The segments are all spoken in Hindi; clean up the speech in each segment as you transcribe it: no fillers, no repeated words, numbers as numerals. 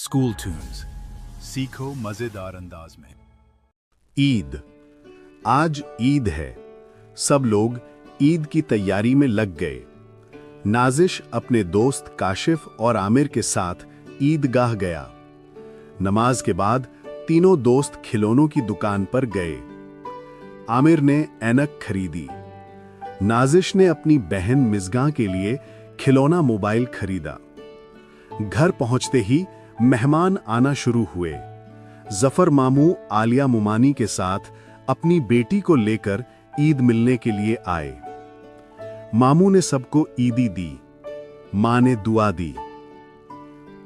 स्कूल ट्यून्स, सीखो मजेदार अंदाज में। ईद। आज ईद है। सब लोग ईद की तैयारी में लग गए। नाजिश अपने दोस्त काशिफ और आमिर के साथ ईदगाह गया। नमाज के बाद तीनों दोस्त खिलौनों की दुकान पर गए। आमिर ने ऐनक खरीदी। नाजिश ने अपनी बहन मिज़गां के लिए खिलौना मोबाइल खरीदा। घर पहुंचते ही मेहमान आना शुरू हुए। जफर मामू आलिया मुमानी के साथ अपनी बेटी को लेकर ईद मिलने के लिए आए। मामू ने सबको ईदी दी। मां ने दुआ दी।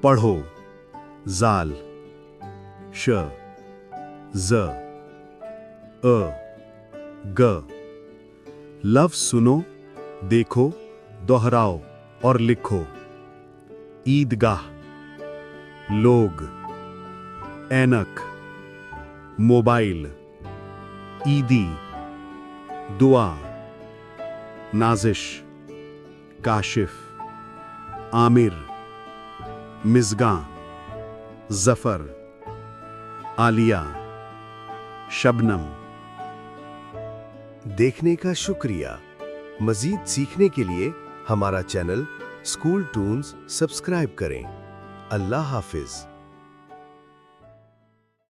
पढ़ो जाल श ज अ ग। लफ्ज सुनो, देखो, दोहराओ और लिखो। ईदगाह, लोग, ऐनक, मोबाइल, ईदी, दुआ, नाजिश, काशिफ, आमिर, मिज़गां, जफर, आलिया, शबनम। देखने का शुक्रिया। मजीद सीखने के लिए हमारा चैनल स्कूल टून्स सब्सक्राइब करें। अल्लाह हाफिज।